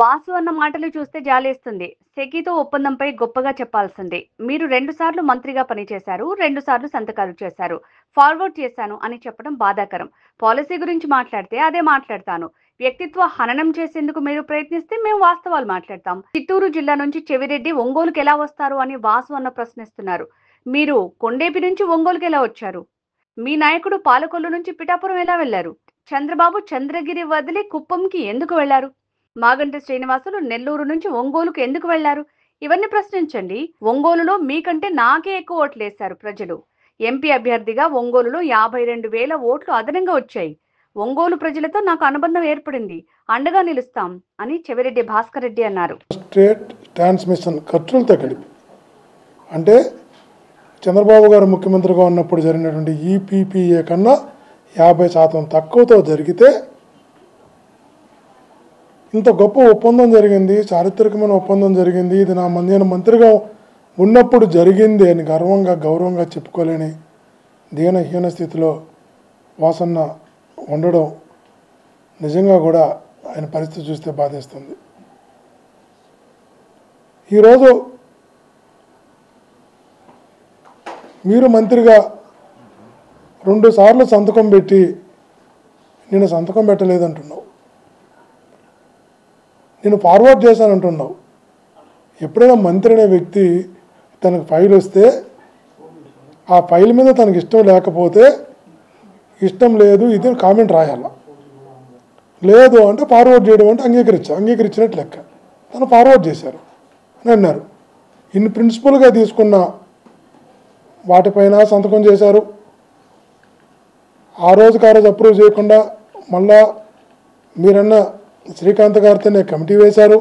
వాసు అన్న మాటలు చూస్తే జాలేస్తుంది. సెకీతో ఒప్పందంపై గొప్పగా చెప్పాల్సిందే. మీరు 2 సార్లు మంత్రిగా పనిచేశారు, 2 సార్లు సంతకాలు చేశారు. ఫార్వర్డ్ చేశాను అని చెప్పడం బాధాకరం. పాలసీ గురించి మాట్లాడితే అదే మాట్లాడతాను. వ్యక్తిత్వ హననం చేసేందుకు మీరు ప్రయత్నిస్తే మేము వాస్తవాలు మాట్లాడతాం. చిత్తూరు జిల్లా నుంచి చెవిరెడ్డి ఒంగోలుకి ఎలా వస్తారు అని వాసు అన్న ప్రశ్నిస్తున్నారు. మీరు కొండేపి నుంచి ఒంగోలుకి ఎలా వచ్చారు? మీ నాయకుడు పాలకొల్లు నుంచి పిఠాపురం ఎలా వెళ్లారు? చంద్రబాబు చంద్రగిరి వదిలి కుప్పంకి ఎందుకు వెళ్లారు? మాగంటి శ్రీనివాసులు నెల్లూరు నుంచి ఒంగోలుకు ఎందుకు వెళ్లారు? ఇవన్నీ ప్రశ్నించండి. ఒంగోలులో మీకంటే నాకే ఎక్కువ ఓట్లేశారు ప్రజలు. ఎంపీ అభ్యర్థిగా ఒంగోలులో 52,000 ఓట్లు అదనంగా వచ్చాయి. ఒంగోలు ప్రజలతో నాకు అనుబంధం ఏర్పడింది. అండగా నిలుస్తాం అని చెవిరెడ్డి భాస్కర్ రెడ్డి అన్నారు. స్టేట్ ట్రాన్స్మిషన్ ఖర్చులతో కలిపి అంటే చంద్రబాబు గారు ముఖ్యమంత్రిగా ఉన్నప్పుడు జరిగినటువంటి ఈపీపీఏ కన్నా 50% తక్కువతో జరిగితే ఇంత గొప్ప ఒప్పందం జరిగింది, చారిత్రకమైన ఒప్పందం జరిగింది, ఇది నేను మంత్రిగా ఉన్నప్పుడు జరిగింది అని గౌరవంగా చెప్పుకోలేని దీనహీన స్థితిలో వాసన్న ఉండడం నిజంగా కూడా ఆయన పరిస్థితి చూస్తే బాధేస్తుంది. ఈరోజు మీరు మంత్రిగా 2 సార్లు సంతకం పెట్టి నేను సంతకం పెట్టలేదంటున్నావు, నేను ఫార్వర్డ్ చేశానంటున్నావు. ఎప్పుడైనా మంత్రి అనే వ్యక్తి తనకు ఫైల్ వస్తే ఆ ఫైల్ మీద తనకు ఇష్టం లేకపోతే ఇష్టం లేదు ఇది కామెంట్ రాయాల, లేదు అంటే ఫార్వర్డ్ చేయడం అంటే అంగీకరించినట్టు లెక్క. తను ఫార్వర్డ్ చేశారు అని అన్నారు. ఇన్ని ప్రిన్సిపల్గా తీసుకున్న వాటిపైన సంతకం చేశారు. ఆ రోజు అప్రూవ్ చేయకుండా మళ్ళా మీరన్న శ్రీకాంత్ గారితోనే కమిటీ వేశారు.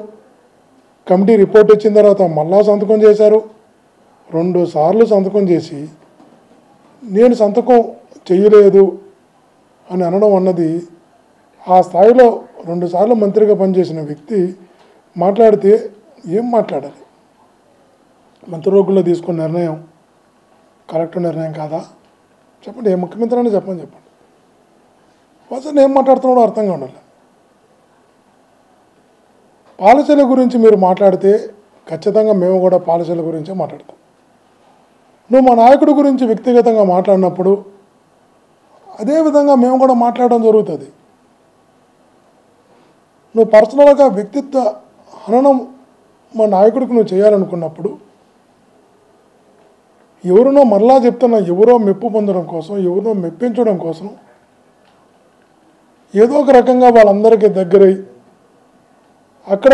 కమిటీ రిపోర్ట్ వచ్చిన తర్వాత మళ్ళా సంతకం చేశారు. 2 సార్లు సంతకం చేసి నేను సంతకం చేయలేదు అని అనడం అన్నది ఆ స్థాయిలో 2 సార్లు మంత్రిగా పనిచేసిన వ్యక్తి మాట్లాడితే ఏం మాట్లాడాలి? మంత్రివర్గంలో తీసుకున్న నిర్ణయం కరెక్ట్ నిర్ణయం కాదా? చెప్పండి. ఏ ముఖ్యమంత్రి అని చెప్పండి. అసలు ఏం మాట్లాడుతున్నాడో అర్థంగా ఉండాలి. పాలసీల గురించి మీరు మాట్లాడితే ఖచ్చితంగా మేము కూడా పాలసీల గురించే మాట్లాడతాం. నువ్వు మా నాయకుడి గురించి వ్యక్తిగతంగా మాట్లాడినప్పుడు అదేవిధంగా మేము కూడా మాట్లాడడం జరుగుతుంది. నువ్వు పర్సనల్గా వ్యక్తిత్వ హననం మా నాయకుడికి నువ్వు చేయాలనుకున్నప్పుడు ఎవరినో మరలా చెప్తున్నా, ఎవరో మెప్పు పొందడం కోసం, ఎవరినో మెప్పించడం కోసం ఏదో ఒక రకంగా వాళ్ళందరికీ దగ్గరై అక్కడ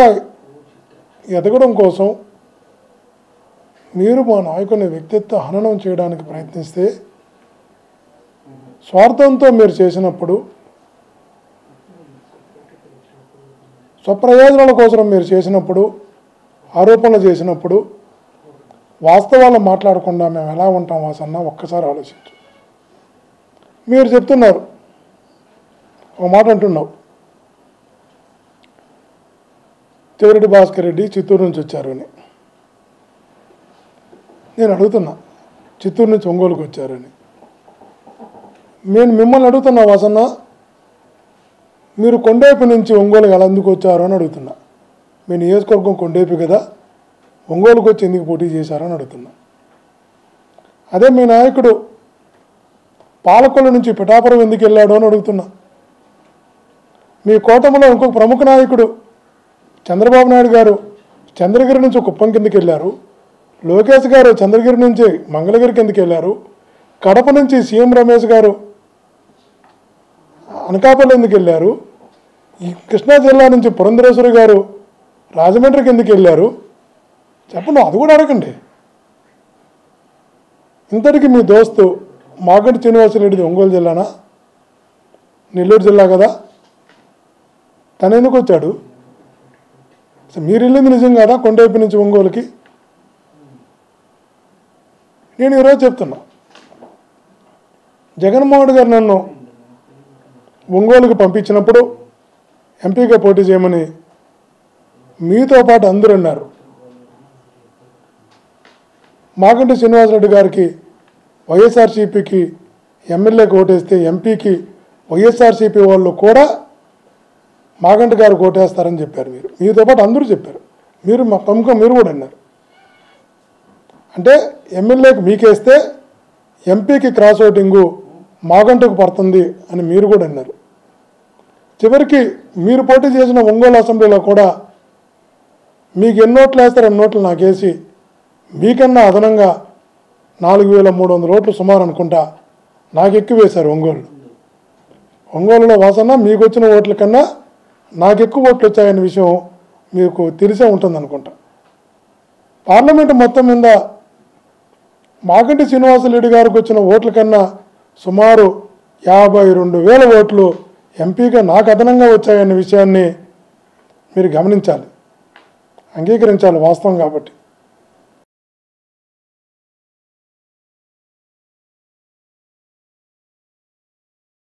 ఎదగడం కోసం మీరు మా నాయకుని వ్యక్తిత్వ హననం చేయడానికి ప్రయత్నిస్తే, స్వార్థంతో మీరు చేసినప్పుడు, స్వప్రయోజనాల కోసం మీరు చేసినప్పుడు, ఆరోపణలు చేసినప్పుడు వాస్తవాలు మాట్లాడకుండా మేము ఎలా ఉంటాం వాసన్న? ఒక్కసారి ఆలోచించు. మీరు చెప్తున్నారు, ఒక మాట అంటున్నావు, చెవిరెడ్డి భాస్కర్ రెడ్డి చిత్తూరు నుంచి వచ్చారు అని. నేను అడుగుతున్నా, చిత్తూరు నుంచి ఒంగోలుకు వచ్చారని. నేను మిమ్మల్ని అడుగుతున్నా వాసన్న, మీరు కొండేపి నుంచి ఒంగోలుకి ఎలా ఎందుకు వచ్చారు అని అడుగుతున్నా. మీ నియోజకవర్గం కొండేపి కదా, ఒంగోలుకు వచ్చి ఎందుకు పోటీ చేశారని అడుగుతున్నా. అదే మీ నాయకుడు పాలకొల్లు నుంచి పిఠాపురం ఎందుకు వెళ్ళాడు అని అడుగుతున్నా. మీ కూటమిలో ఇంకొక ప్రముఖ నాయకుడు చంద్రబాబు నాయుడు గారు చంద్రగిరి నుంచి కుప్పం కిందకి వెళ్ళారు. లోకేష్ గారు చంద్రగిరి నుంచి మంగళగిరికి ఎందుకు వెళ్ళారు. కడప నుంచి సీఎం రమేష్ గారు అనకాపల్లి ఎందుకు వెళ్ళారు. ఈ కృష్ణా జిల్లా నుంచి పురంధరేశ్వరి గారు రాజమండ్రికి ఎందుకు వెళ్ళారు చెప్పండి. అది కూడా అడగండి. ఇంతటికి మీ దోస్తు మాగంటి శ్రీనివాసరెడ్డిది ఒంగోలు జిల్లానా, నెల్లూరు జిల్లా కదా, తను ఎందుకు వచ్చాడు? మీరు వెళ్ళింది నిజం కదా కొండేపి నుంచి ఒంగోలుకి? నేను ఈరోజు చెప్తున్నా, జగన్మోహన్ గారు నన్ను ఒంగోలుకి పంపించినప్పుడు ఎంపీగా పోటీ చేయమని మీతో పాటు అందరూ అన్నారు. మాగంటి శ్రీనివాసరెడ్డి గారికి వైఎస్ఆర్సీపీకి ఎమ్మెల్యేకి ఓటేస్తే ఎంపీకి వైఎస్ఆర్సీపీ వాళ్ళు కూడా మాగంటి గారు ఓటేస్తారని చెప్పారు. మీతో పాటు అందరూ చెప్పారు. మీరు మా ప్రముఖ మీరు కూడా అన్నారు. అంటే ఎమ్మెల్యేకి మీకేస్తే ఎంపీకి క్రాస్ ఓటింగు మాగంటుకు పడుతుంది అని మీరు కూడా అన్నారు. చివరికి మీరు పోటీ చేసిన ఒంగోలు అసెంబ్లీలో కూడా మీకు ఎన్ని ఓట్లు వేస్తారు అన్ని ఓట్లు నాకేసి మీకన్నా అదనంగా 4,300 ఓట్లు సుమారు అనుకుంటా నాకు ఎక్కువ వేశారు ఒంగోలులో వాసన మీకు వచ్చిన ఓట్ల కన్నా నాకు ఎక్కువ ఓట్లు వచ్చాయనే విషయం మీకు తెలిసే ఉంటుంది అనుకుంటా. పార్లమెంటు మొత్తం మీద మాగంటి శ్రీనివాసరెడ్డి గారికి వచ్చిన ఓట్ల కన్నా సుమారు 52,000 ఓట్లు ఎంపీగా నాకు అదనంగా వచ్చాయనే విషయాన్ని మీరు గమనించాలి, అంగీకరించాలి వాస్తవం కాబట్టి.